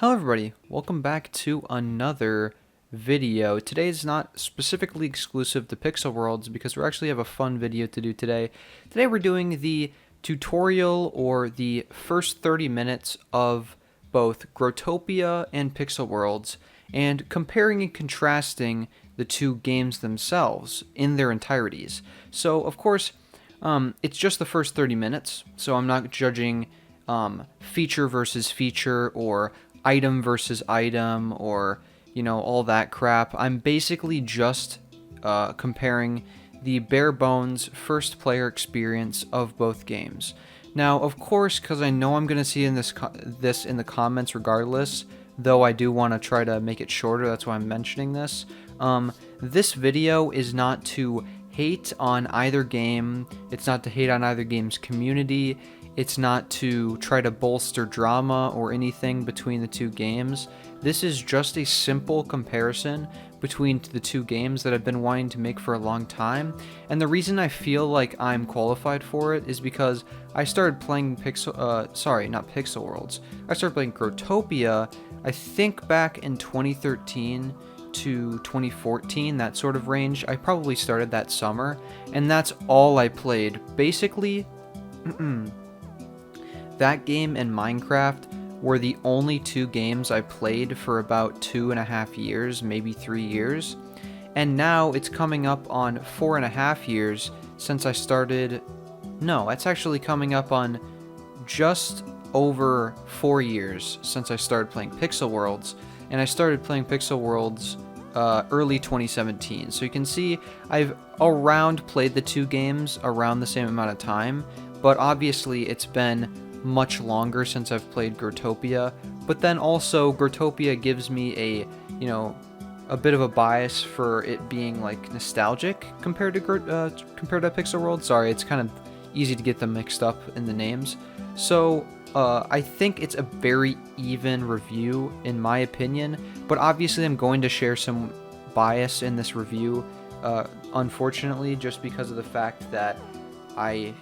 Hello everybody, welcome back to another video. Today is not specifically exclusive to Pixel Worlds because we actually have a fun video to do today. Today we're doing the tutorial or the first 30 minutes of both Growtopia and Pixel Worlds and comparing and contrasting the two games themselves in their entireties. So of course, it's just the first 30 minutes, so I'm not judging feature versus feature or item versus item or all that crap. I'm basically just comparing the bare bones first player experience of both games. Now of course, because I know I'm gonna see in this in the comments regardless, though I do want to try to make it shorter, that's why I'm mentioning this. This video is not to hate on either game, it's not to hate on either game's community, it's not to try to bolster drama or anything between the two games. This is just a simple comparison between the two games that I've been wanting to make for a long time, and the reason I feel like I'm qualified for it is because I started playing not Pixel Worlds. I started playing Growtopia, I think back in 2013 to 2014, that sort of range. I probably started that summer, and that's all I played. Basically, that game and Minecraft were the only two games I played for about 2.5 years, maybe 3 years. And now it's coming up on 4.5 years since I started. No, it's actually coming up on just over 4 years since I started playing Pixel Worlds. And I started playing Pixel Worlds early 2017. So you can see I've around played the two games around the same amount of time, but obviously it's been much longer since I've played Growtopia. But then also Growtopia gives me a bit of a bias for it being like nostalgic compared to Pixel World. Sorry, it's kind of easy to get them mixed up in the names. So I think it's a very even review in my opinion, but obviously I'm going to share some bias in this review, unfortunately, just because of the fact that I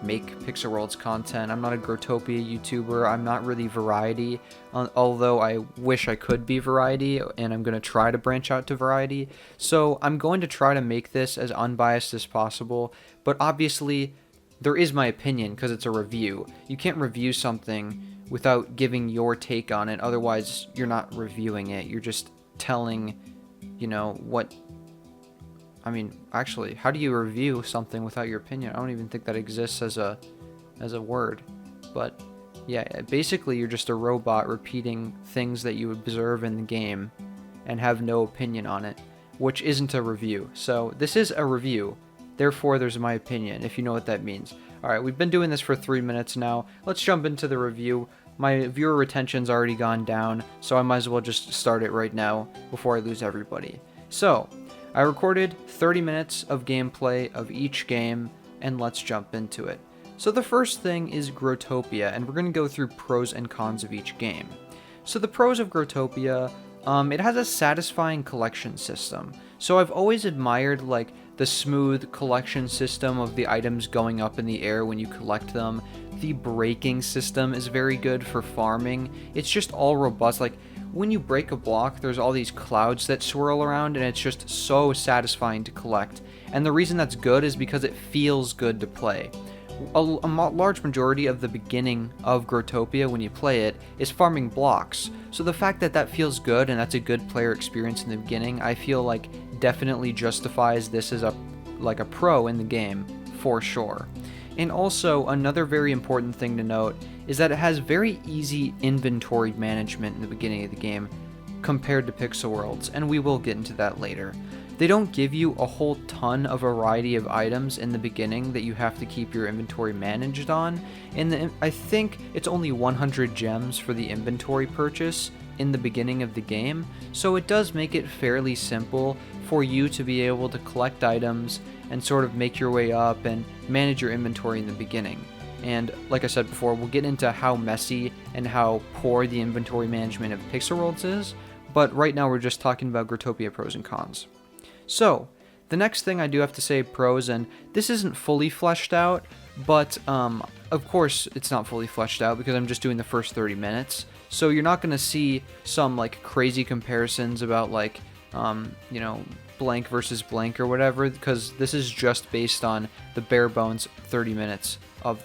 make Pixel Worlds content. I'm not a Growtopia YouTuber. I'm not really variety, although I wish I could be variety, and I'm going to try to branch out to variety. So I'm going to try to make this as unbiased as possible, but obviously there is my opinion because it's a review. You can't review something without giving your take on it, otherwise you're not reviewing it. You're just telling, what... I mean, actually, how do you review something without your opinion? I don't even think that exists as a word. But yeah, basically you're just a robot repeating things that you observe in the game and have no opinion on it, which isn't a review. So this is a review, therefore there's my opinion, if you know what that means. Alright, we've been doing this for 3 minutes now. Let's jump into the review. My viewer retention's already gone down, so I might as well just start it right now before I lose everybody. So, I recorded 30 minutes of gameplay of each game, and let's jump into it. So the first thing is Growtopia, and we're going to go through pros and cons of each game. So the pros of Growtopia, it has a satisfying collection system. So I've always admired the smooth collection system of the items going up in the air when you collect them. The braking system is very good for farming. It's just all robust. When you break a block, there's all these clouds that swirl around, and it's just so satisfying to collect. And the reason that's good is because it feels good to play. A large majority of the beginning of Growtopia, when you play it, is farming blocks. So the fact that that feels good and that's a good player experience in the beginning, I feel like definitely justifies this as a pro in the game, for sure. And also, another very important thing to note is that it has very easy inventory management in the beginning of the game compared to Pixel Worlds, and we will get into that later. They don't give you a whole ton of variety of items in the beginning that you have to keep your inventory managed on, and I think it's only 100 gems for the inventory purchase in the beginning of the game, so it does make it fairly simple for you to be able to collect items and sort of make your way up and manage your inventory in the beginning. And like I said before, we'll get into how messy and how poor the inventory management of Pixel Worlds is, but right now we're just talking about Growtopia pros and cons. So, the next thing I do have to say pros, and this isn't fully fleshed out, but of course it's not fully fleshed out because I'm just doing the first 30 minutes. So you're not going to see some like crazy comparisons about like, you know, blank versus blank or whatever, because this is just based on the bare bones 30 minutes of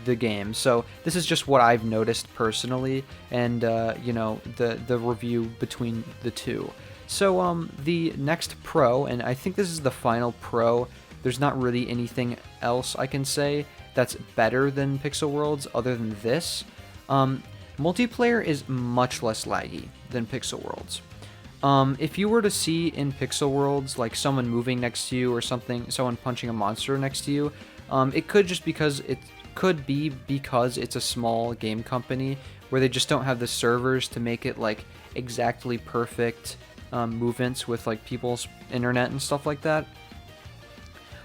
the game. So this is just what I've noticed personally, and you know, the review between the two. So the next pro, and I think this is the final pro, there's not really anything else I can say that's better than Pixel Worlds other than this. Multiplayer is much less laggy than Pixel Worlds. If you were to see in Pixel Worlds like someone moving next to you or something, someone punching a monster next to you, it could be because it's a small game company where they just don't have the servers to make it like exactly perfect movements with like people's internet and stuff like that.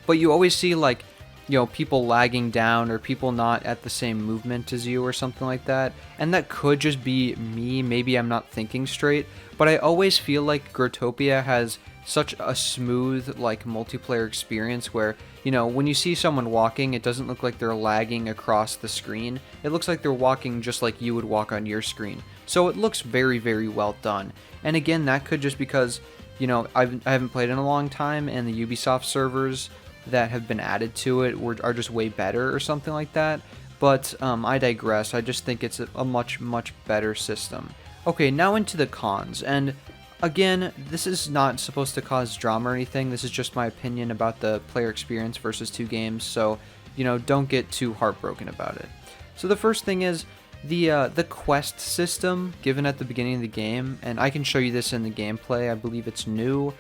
But you always see like, you know, people lagging down or people not at the same movement as you or something like that. And that could just be me. Maybe I'm not thinking straight. But I always feel like Growtopia has such a smooth like multiplayer experience where, you know, when you see someone walking, it doesn't look like they're lagging across the screen. It looks like they're walking just like you would walk on your screen. So it looks very, very well done. And again, that could just because, you know, I haven't played in a long time, and the Ubisoft servers that have been added to it are just way better or something like that. But I digress. I just think it's a much, much better system. Okay, now into the cons. And again, this is not supposed to cause drama or anything. This is just my opinion about the player experience versus two games. So, you know, don't get too heartbroken about it. So the first thing is the quest system given at the beginning of the game, and I can show you this in the gameplay. I believe it's new.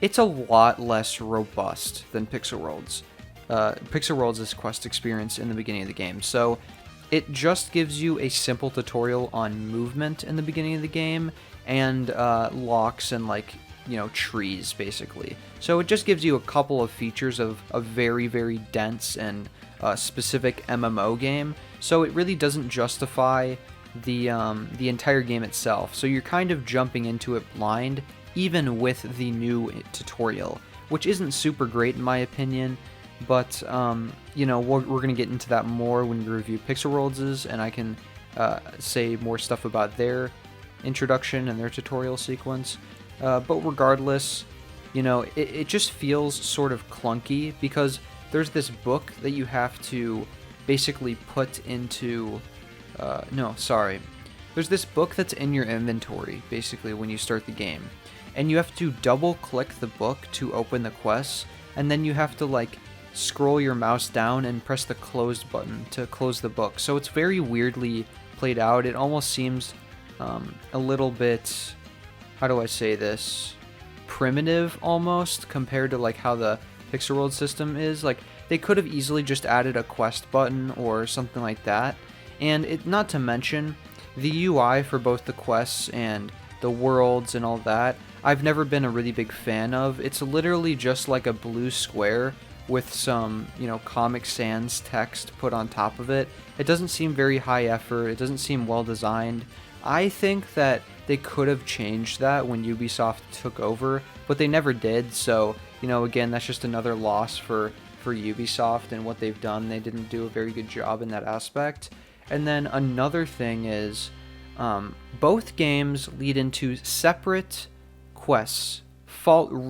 It's a lot less robust than Pixel Worlds. Pixel Worlds' quest experience in the beginning of the game. So it just gives you a simple tutorial on movement in the beginning of the game and locks and like, you know, trees basically. So it just gives you a couple of features of a very, very dense and specific MMO game. So it really doesn't justify the entire game itself. So you're kind of jumping into it blind, even with the new tutorial, which isn't super great in my opinion. But you know, we're gonna get into that more when we review Pixel Worlds', and I can say more stuff about their introduction and their tutorial sequence. But regardless, you know, it just feels sort of clunky because there's this book that you have to basically put into. There's this book that's in your inventory basically when you start the game, and you have to double click the book to open the quests, and then you have to like scroll your mouse down and press the closed button to close the book. So it's very weirdly played out. It almost seems a little bit, how do I say this, primitive almost compared to like how the Pixel World system is. Like they could have easily just added a quest button or something like that. And it, not to mention the UI for both the quests and the worlds and all that, I've never been a really big fan of. It's literally just like a blue square with some, you know, Comic Sans text put on top of it. It doesn't seem very high effort. It doesn't seem well designed. I think that they could have changed that when Ubisoft took over, but they never did. So, you know, again, that's just another loss for Ubisoft and what they've done. They didn't do a very good job in that aspect. And then another thing is both games lead into separate quests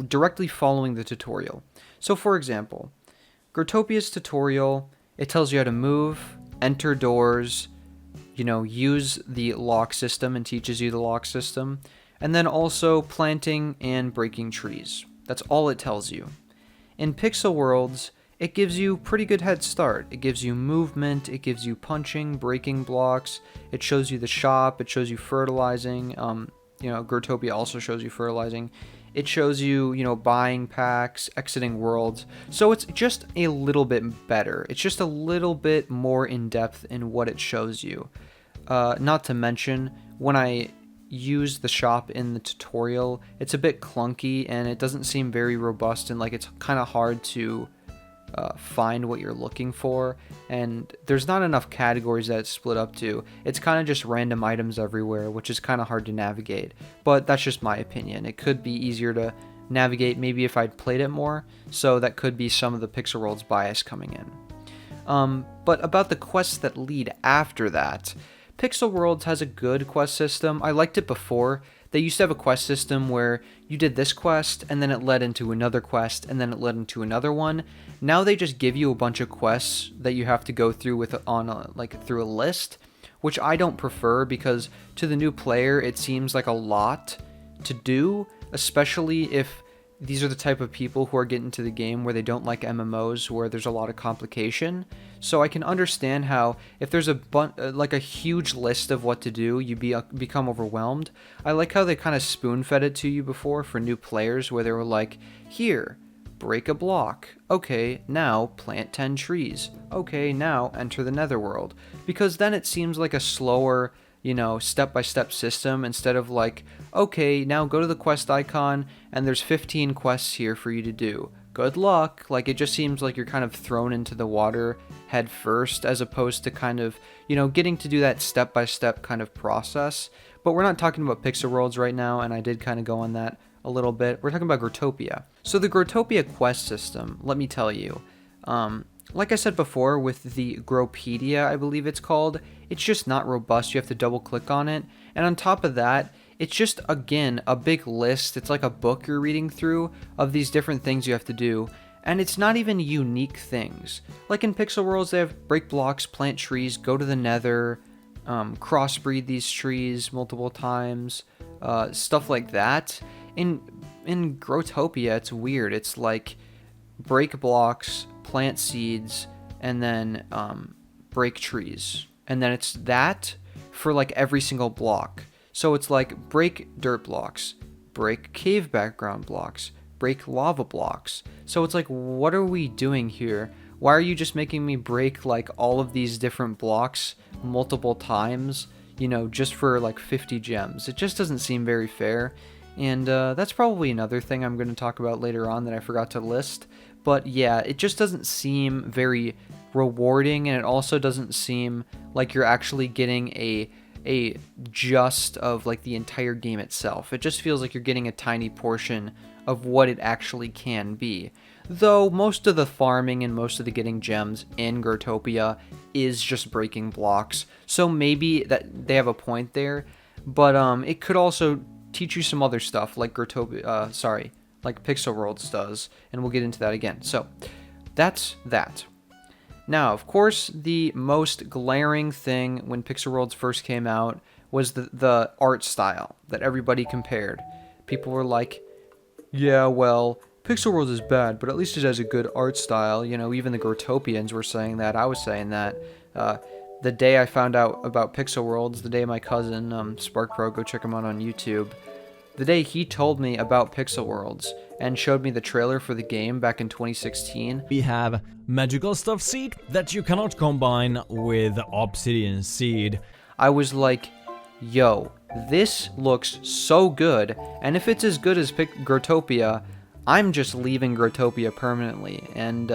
directly following the tutorial. So for example, Growtopia's tutorial, it tells you how to move, enter doors, you know, use the lock system and teaches you the lock system, and then also planting and breaking trees. That's all it tells you. In Pixel Worlds, it gives you pretty good head start. It gives you movement, it gives you punching, breaking blocks, it shows you the shop, it shows you fertilizing, you know, Growtopia also shows you fertilizing. It shows you, you know, buying packs, exiting worlds. So it's just a little bit better. It's just a little bit more in depth in what it shows you. Not to mention, when I use the shop in the tutorial, it's a bit clunky and it doesn't seem very robust, and like it's kind of hard to find what you're looking for, and there's not enough categories that it's split up to. It's kind of just random items everywhere, which is kind of hard to navigate, but that's just my opinion. It could be easier to navigate maybe if I'd played it more, so that could be some of the Pixel Worlds bias coming in. But about the quests that lead after that, Pixel Worlds has a good quest system. I liked it before. They used to have a quest system where you did this quest, and then it led into another quest, and then it led into another one. Now they just give you a bunch of quests that you have to go through through a list, which I don't prefer because to the new player it seems like a lot to do, especially if these are the type of people who are getting to the game where they don't like MMOs where there's a lot of complication. So I can understand how if there's a huge list of what to do, you become overwhelmed. I like how they kind of spoon-fed it to you before for new players where they were like, here, break a block. Okay, now plant 10 trees. Okay, now enter the netherworld. Because then it seems like a slower, step-by-step system instead of like, okay, now go to the quest icon and there's 15 quests here for you to do. Good luck. Like, it just seems like you're kind of thrown into the water head first as opposed to kind of, getting to do that step-by-step kind of process. But we're not talking about Pixel Worlds right now, and I did kind of go on that a little bit. We're talking about Growtopia. So the Growtopia quest system, let me tell you, like I said before with the Growpedia, I believe it's called, it's just not robust. You have to double click on it. And on top of that, it's just, again, a big list. It's like a book you're reading through of these different things you have to do. And it's not even unique things. Like in Pixel Worlds, they have break blocks, plant trees, go to the nether, crossbreed these trees multiple times, stuff like that. In Growtopia, it's weird. It's like break blocks, plant seeds, and then break trees. And then it's that for like every single block. So it's like break dirt blocks, break cave background blocks, break lava blocks. So it's like, what are we doing here? Why are you just making me break like all of these different blocks multiple times, just for like 50 gems? It just doesn't seem very fair. And that's probably another thing I'm going to talk about later on that I forgot to list. But yeah, it just doesn't seem very rewarding, and it also doesn't seem like you're actually getting a just of like the entire game itself. It just feels like you're getting a tiny portion of what it actually can be. Though most of the farming and most of the getting gems in Growtopia is just breaking blocks. So maybe that they have a point there, but it could also teach you some other stuff like like Pixel Worlds does, and we'll get into that again. So that's that. Now, of course, the most glaring thing when Pixel Worlds first came out was the art style that everybody compared. People were like, yeah, well, Pixel Worlds is bad, but at least it has a good art style. Even the Growtopians were saying that. I was saying that. The day I found out about Pixel Worlds, the day my cousin, SparkPro, go check him out on YouTube, the day he told me about Pixel Worlds and showed me the trailer for the game back in 2016. We have Magical Stuff Seed that you cannot combine with Obsidian Seed. I was like, yo, this looks so good, and if it's as good as Growtopia, I'm just leaving Growtopia permanently, and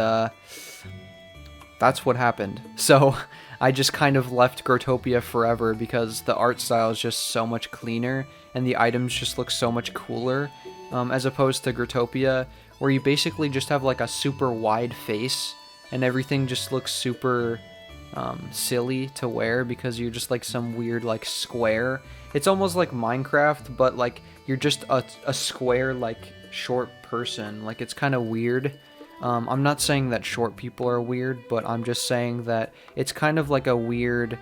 that's what happened. So I just kind of left Growtopia forever because the art style is just so much cleaner and the items just look so much cooler, as opposed to Growtopia, where you basically just have like a super wide face and everything just looks super silly to wear because you're just like some weird like square. It's almost like Minecraft, but like you're just a square like short person. Like, it's kind of weird. I'm not saying that short people are weird, but I'm just saying that it's kind of like a weird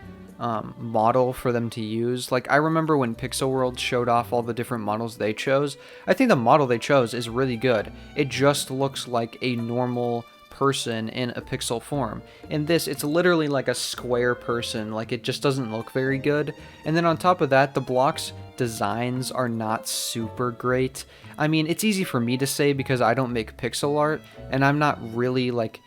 model for them to use. Like, I remember when Pixel World showed off all the different models they chose. I think the model they chose is really good. It just looks like a normal person in a pixel form. In this, it's literally like a square person. Like, it just doesn't look very good. And then on top of that, the blocks designs are not super great. I mean, it's easy for me to say because I don't make pixel art, and I'm not really like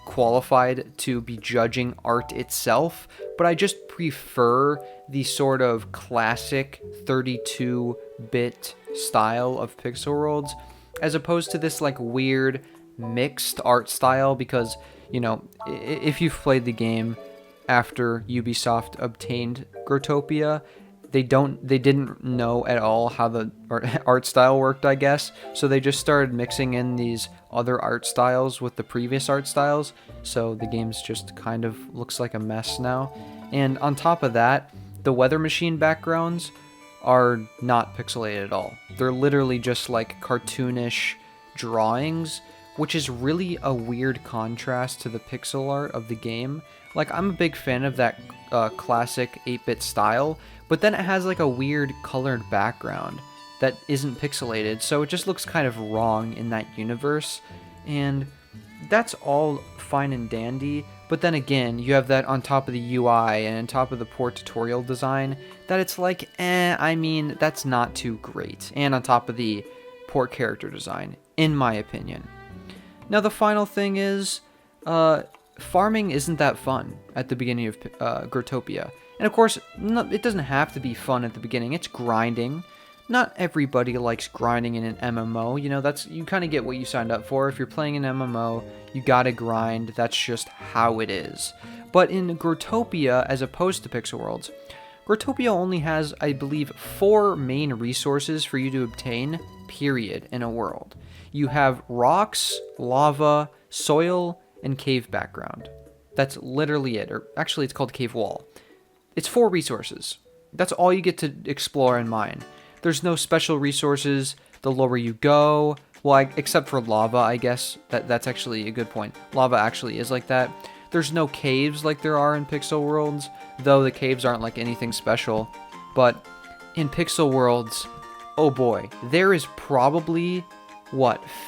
qualified to be judging art itself, but I just prefer the sort of classic 32-bit style of Pixel Worlds as opposed to this like weird mixed art style, because, you know, if you've played the game after Ubisoft obtained Growtopia, they didn't know at all how the art style worked, I guess. So they just started mixing in these other art styles with the previous art styles. So the game's just kind of looks like a mess now. And on top of that, the weather machine backgrounds are not pixelated at all. They're literally just like cartoonish drawings, which is really a weird contrast to the pixel art of the game. Like, I'm a big fan of that classic 8-bit style, but then it has like a weird colored background that isn't pixelated, so it just looks kind of wrong in that universe, and that's all fine and dandy. But then again, you have that on top of the UI and on top of the poor tutorial design that it's like, I mean, that's not too great. And on top of the poor character design, in my opinion. Now, the final thing is, farming isn't that fun at the beginning of Growtopia. And of course, it doesn't have to be fun at the beginning. It's grinding. Not everybody likes grinding in an MMO. You know, you kind of get what you signed up for. If you're playing an MMO, you gotta grind. That's just how it is. But in Growtopia, as opposed to Pixel Worlds, Growtopia only has, I believe, 4 main resources for you to obtain, period, in a world. You have rocks, lava, soil, and cave background. That's literally it. Or actually, it's called cave wall. It's 4 resources. That's all you get to explore and mine. There's no special resources the lower you go. Well, except for lava, I guess. That's actually a good point. Lava actually is like that. There's no caves like there are in Pixel Worlds, though the caves aren't like anything special. But in Pixel Worlds, oh boy, there is probably,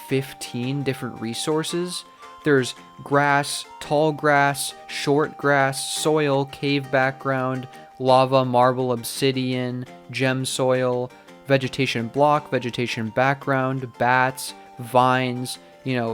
15 different resources? There's grass, tall grass, short grass, soil, cave background, lava, marble, obsidian, gem soil, vegetation block, vegetation background, bats, vines,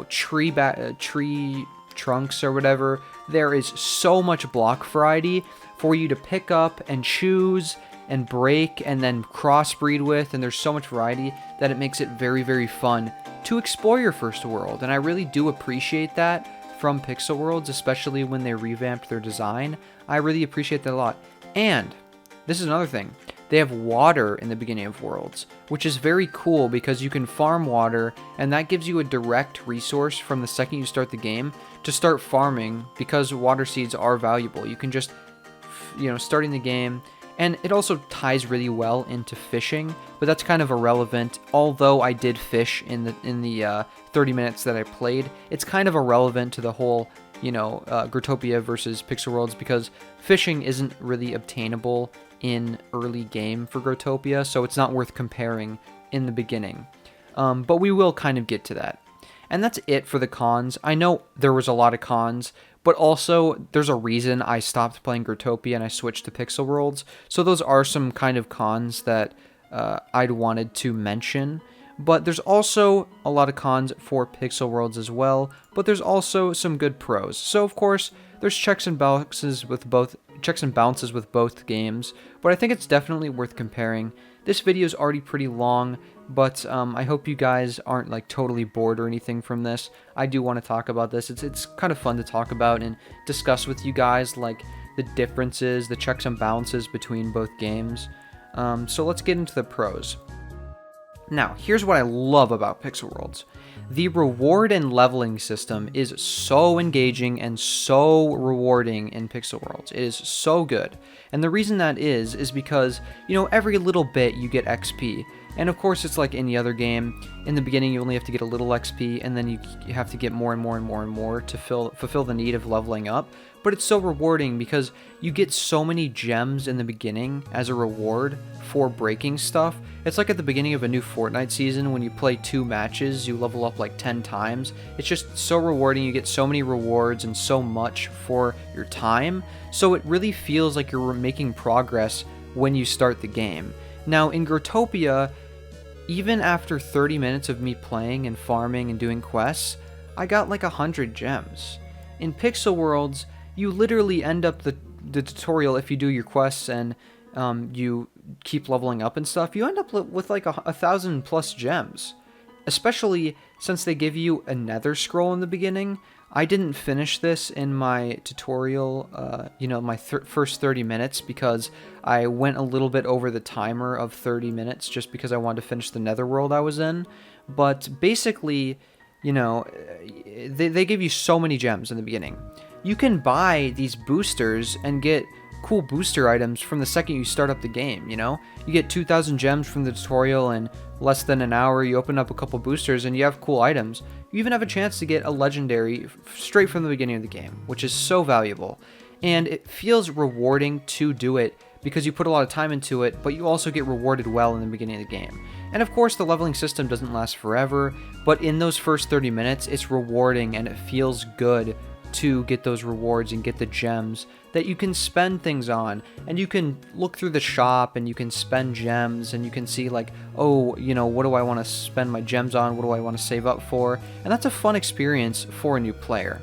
tree trunks or whatever. There is so much block variety for you to pick up and choose and break and then crossbreed with, and there's so much variety that it makes it very, very fun to explore your first world. And I really do appreciate that from Pixel Worlds, especially when they revamped their design. I really appreciate that a lot. And this is another thing. They have water in the beginning of Worlds, which is very cool because you can farm water, and that gives you a direct resource from the second you start the game to start farming, because water seeds are valuable. You can just, starting the game, and it also ties really well into fishing, but that's kind of irrelevant. Although I did fish in the 30 minutes that I played, it's kind of irrelevant to the whole, Growtopia versus Pixel Worlds, because fishing isn't really obtainable in early game for Growtopia, so it's not worth comparing in the beginning. But we will kind of get to that. And that's it for the cons. I know there was a lot of cons, but also there's a reason I stopped playing Growtopia and I switched to Pixel Worlds. So those are some kind of cons that I'd wanted to mention. But there's also a lot of cons for Pixel Worlds as well, but there's also some good pros. So of course, there's checks and balances with both games, but I think it's definitely worth comparing. This video is already pretty long, but I hope you guys aren't like totally bored or anything from this. I do want to talk about this. It's kind of fun to talk about and discuss with you guys, like the differences, the checks and balances between both games. So let's get into the pros. Now, here's what I love about Pixel Worlds. The reward and leveling system is so engaging and so rewarding in Pixel Worlds. It is so good. And the reason that is because, every little bit you get XP. And of course, it's like any other game. In the beginning, you only have to get a little XP, and then you have to get more and more and more and more to fulfill the need of leveling up. But it's so rewarding because you get so many gems in the beginning as a reward for breaking stuff. It's like at the beginning of a new Fortnite season when you play 2 matches, you level up like 10 times. It's just so rewarding. You get so many rewards and so much for your time. So it really feels like you're making progress when you start the game. Now in Growtopia, even after 30 minutes of me playing and farming and doing quests, I got like 100 gems. In Pixel Worlds, you literally end up the tutorial, if you do your quests and you keep leveling up and stuff, you end up with like 1,000 plus gems. Especially since they give you a nether scroll in the beginning. I didn't finish this in my tutorial, my first 30 minutes, because I went a little bit over the timer of 30 minutes just because I wanted to finish the netherworld I was in. But basically, they give you so many gems in the beginning. You can buy these boosters and get cool booster items from the second you start up the game, you know? You get 2,000 gems from the tutorial in less than an hour, you open up a couple boosters and you have cool items. You even have a chance to get a legendary straight from the beginning of the game, which is so valuable. And it feels rewarding to do it because you put a lot of time into it, but you also get rewarded well in the beginning of the game. And of course, the leveling system doesn't last forever, but in those first 30 minutes, it's rewarding and it feels good to get those rewards and get the gems that you can spend things on. And you can look through the shop and you can spend gems and you can see like, oh, you know, what do I want to spend my gems on? What do I want to save up for? And that's a fun experience for a new player.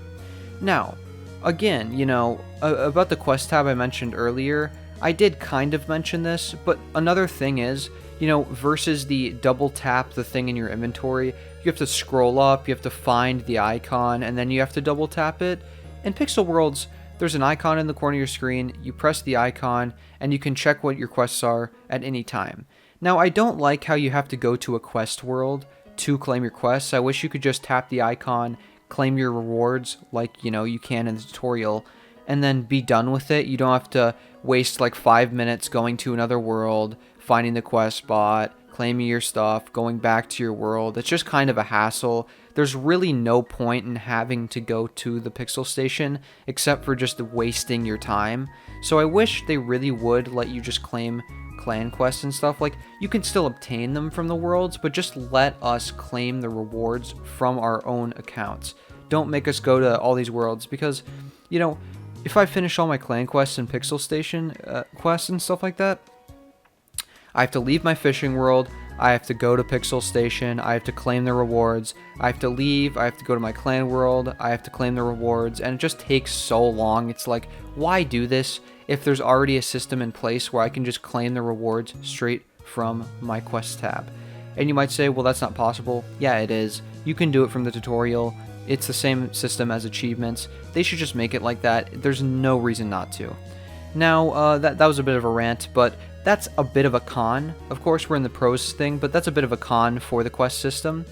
Now, again, you know, about the quest tab I mentioned earlier, I did kind of mention this, but another thing is, you know, versus the double tap the thing in your inventory, you have to scroll up, you have to find the icon, and then you have to double tap it. In Pixel Worlds, there's an icon in the corner of your screen, you press the icon, and you can check what your quests are at any time. Now, I don't like how you have to go to a quest world to claim your quests. I wish you could just tap the icon, claim your rewards like, you know, you can in the tutorial, and then be done with it. You don't have to waste like 5 minutes going to another world, finding the quest spot, claiming your stuff, going back to your world. It's just kind of a hassle. There's really no point in having to go to the Pixel Station except for just wasting your time. So I wish they really would let you just claim clan quests and stuff. Like, you can still obtain them from the worlds, but just let us claim the rewards from our own accounts. Don't make us go to all these worlds because, you know, if I finish all my clan quests and Pixel Station quests and stuff like that, I have to leave my fishing world, I have to go to Pixel Station, I have to claim the rewards, I have to leave, I have to go to my clan world, I have to claim the rewards, and it just takes so long. It's like, why do this if there's already a system in place where I can just claim the rewards straight from my quest tab? And you might say, well, that's not possible. Yeah, it is. You can do it from the tutorial. It's the same system as achievements. They should just make it like that. There's no reason not to. Now, that was a bit of a rant, but that's a bit of a con. Of course, we're in the pros thing, but that's a bit of a con for the quest system.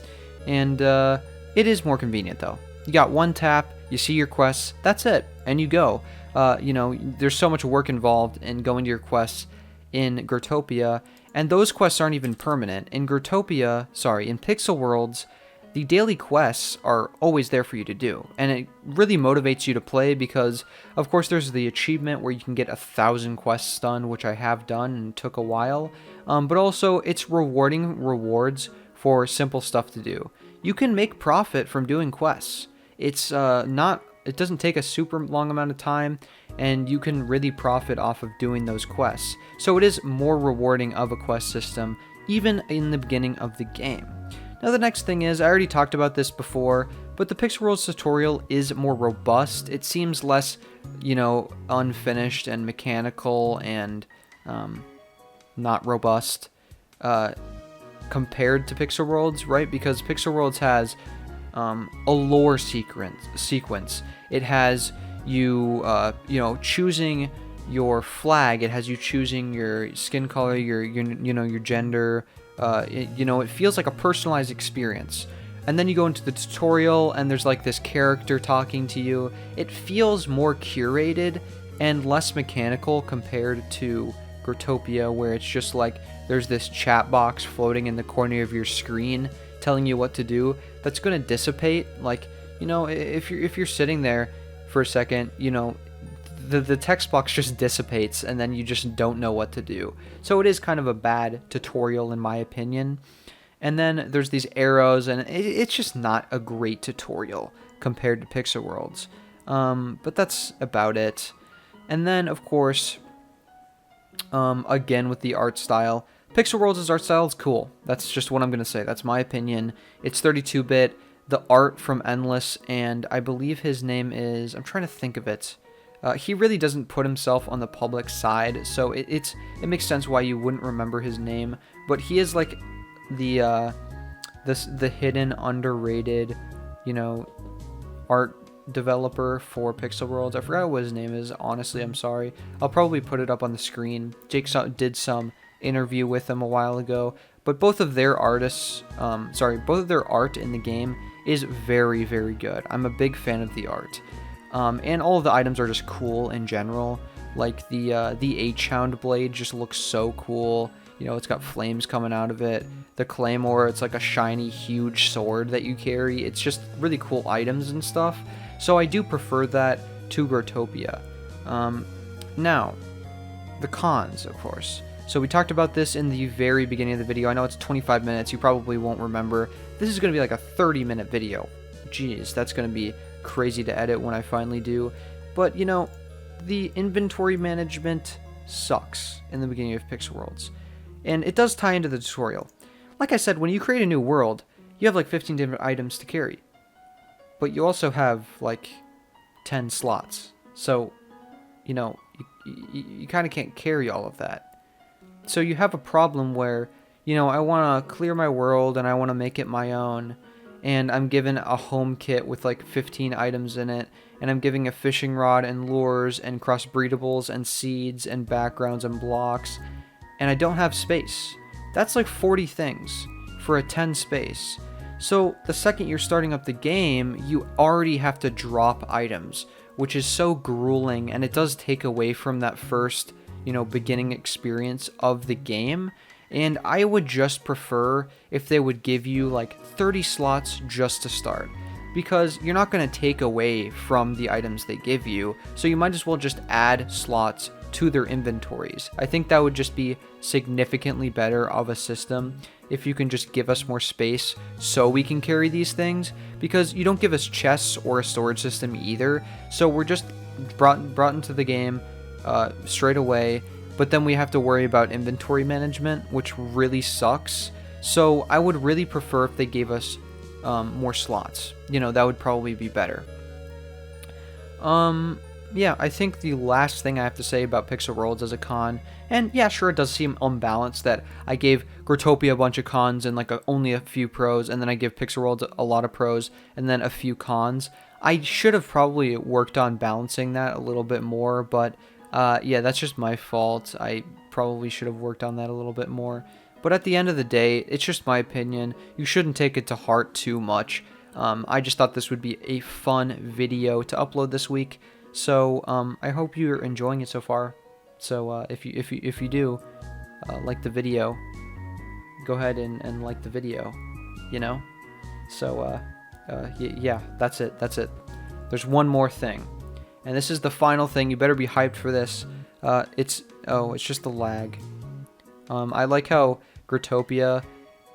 And it is more convenient, though. You got one tap, you see your quests, that's it, and you go. You know, there's so much work involved in going to your quests in Growtopia, and those quests aren't even permanent. In Pixel Worlds, the daily quests are always there for you to do, and it really motivates you to play because, of course, there's the achievement where you can get 1,000 quests done, which I have done and took a while, but also it's rewarding rewards for simple stuff to do. You can make profit from doing quests. It doesn't take a super long amount of time, and you can really profit off of doing those quests. So it is more rewarding of a quest system, even in the beginning of the game. Now the next thing is, I already talked about this before, but the Pixel Worlds tutorial is more robust. It seems less, you know, unfinished and mechanical and not robust compared to Pixel Worlds, right? Because Pixel Worlds has a lore sequence. It has you, you know, choosing your flag. It has you choosing your skin color, your gender. It feels like a personalized experience. And then you go into the tutorial and there's like this character talking to you. It feels more curated and less mechanical compared to Growtopia, where it's just like there's this chat box floating in the corner of your screen telling you what to do. That's going to dissipate. Like, you know, if you're sitting there for a second, you know, the text box just dissipates and then you just don't know what to do. So it is kind of a bad tutorial in my opinion. And then there's these arrows, and it's just not a great tutorial compared to Pixel Worlds. But that's about it. And then, of course, again with the art style, Pixel Worlds' art style is cool. That's just what I'm going to say. That's my opinion. It's 32-bit. The art from Endless, and I believe his name is... I'm trying to think of it. He really doesn't put himself on the public side, so it makes sense why you wouldn't remember his name. But he is like the hidden, underrated, you know, art developer for Pixel Worlds. I forgot what his name is. Honestly, I'm sorry. I'll probably put it up on the screen. Jake did some interview with him a while ago, but both of their art in the game is very, very good. I'm a big fan of the art. And all of the items are just cool in general. Like the H-Hound blade just looks so cool. You know, it's got flames coming out of it. The Claymore, it's like a shiny, huge sword that you carry. It's just really cool items and stuff. So I do prefer that to Growtopia. Now, the cons, of course. So we talked about this in the very beginning of the video. I know it's 25 minutes. You probably won't remember. This is going to be like a 30-minute video. Jeez, that's going to be crazy to edit when I finally do. But, you know, the inventory management sucks in the beginning of Pixel Worlds. And it does tie into the tutorial. Like I said, when you create a new world, you have like 15 different items to carry. But you also have like 10 slots. So, you know, you kind of can't carry all of that. So you have a problem where, you know, I want to clear my world and I want to make it my own. And I'm given a home kit with like 15 items in it. And I'm giving a fishing rod and lures and crossbreedables and seeds and backgrounds and blocks. And I don't have space. That's like 40 things for a 10 space. So the second you're starting up the game, you already have to drop items, which is so grueling, and it does take away from that first, you know, beginning experience of the game. And I would just prefer if they would give you like 30 slots just to start, because you're not going to take away from the items they give you, so you might as well just add slots to their inventories. I think that would just be significantly better of a system if you can just give us more space so we can carry these things, because you don't give us chests or a storage system either, so we're just brought into the game straight away, but then we have to worry about inventory management, which really sucks. So I would really prefer if they gave us more slots. You know, that would probably be better. Yeah, I think the last thing I have to say about Pixel Worlds as a con, and yeah, sure, it does seem unbalanced that I gave Growtopia a bunch of cons and like only a few pros, and then I give Pixel Worlds a lot of pros and then a few cons. I should have probably worked on balancing that a little bit more, but yeah, that's just my fault. I probably should have worked on that a little bit more. But at the end of the day, it's just my opinion. You shouldn't take it to heart too much. I just thought this would be a fun video to upload this week. So I hope you're enjoying it so far. So if you do like the video, go ahead and like the video, you know. So yeah, that's it. There's one more thing, and this is the final thing. You better be hyped for this. It's just the lag. I like how Growtopia,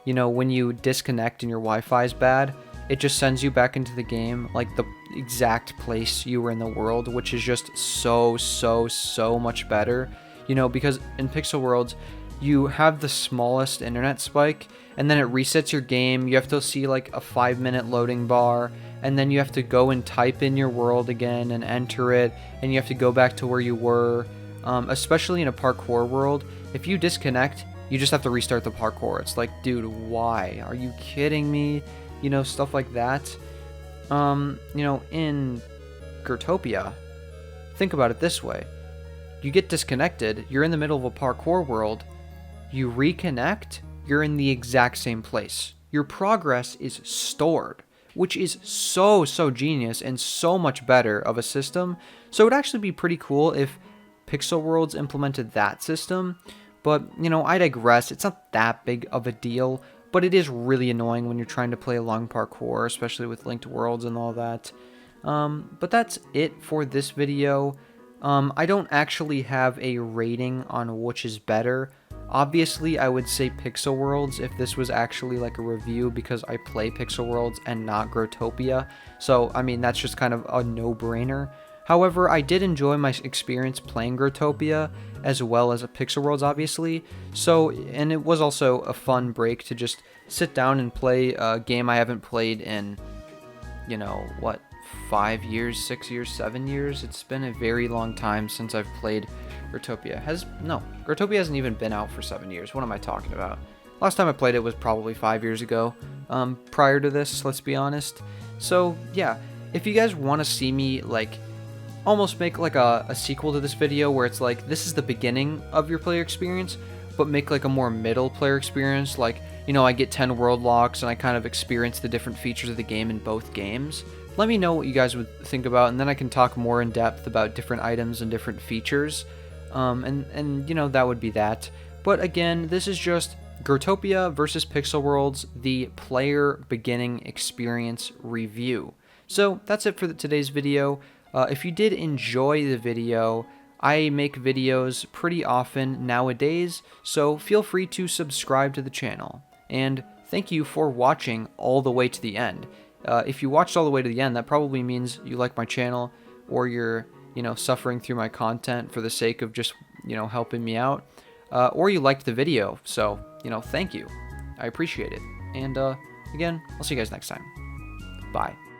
you know, when you disconnect and your Wi-Fi is bad, it just sends you back into the game like the exact place you were in the world, which is just so much better, you know, because in Pixel Worlds you have the smallest internet spike and then it resets your game. You have to see like a 5-minute loading bar, and then you have to go and type in your world again and enter it, and you have to go back to where you were. Especially in a parkour world, if you disconnect, you just have to restart the parkour. It's like, dude, why? Are you kidding me? You know, stuff like that. You know, in Growtopia, think about it this way. You get disconnected, you're in the middle of a parkour world, you reconnect, you're in the exact same place. Your progress is stored, which is so genius and so much better of a system. So it would actually be pretty cool if Pixel Worlds implemented that system. But, you know, I digress. It's not that big of a deal. But it is really annoying when you're trying to play a long parkour, especially with linked worlds and all that. But that's it for this video. I don't actually have a rating on which is better. Obviously, I would say Pixel Worlds if this was actually like a review, because I play Pixel Worlds and not Growtopia. So, I mean, that's just kind of a no-brainer. However, I did enjoy my experience playing Growtopia as well as Pixel Worlds, obviously. So, and it was also a fun break to just sit down and play a game I haven't played in, you know, what, 5 years, 6 years, 7 years? It's been a very long time since I've played Growtopia. Growtopia hasn't even been out for 7 years. What am I talking about? Last time I played it was probably 5 years ago, prior to this, let's be honest. So, yeah, if you guys want to see me, like, almost make like a sequel to this video where it's like, this is the beginning of your player experience, but make like a more middle player experience, like, you know, I get 10 world locks and I kind of experience the different features of the game in both games, let me know what you guys would think about, and then I can talk more in depth about different items and different features. And you know, that would be that. But again, this is just Growtopia versus Pixel Worlds, the player beginning experience review. So that's it for today's video. If you did enjoy the video, I make videos pretty often nowadays, so feel free to subscribe to the channel. And thank you for watching all the way to the end. If you watched all the way to the end, that probably means you like my channel, or you're, you know, suffering through my content for the sake of just, you know, helping me out, or you liked the video. So, you know, thank you. I appreciate it. And again, I'll see you guys next time. Bye.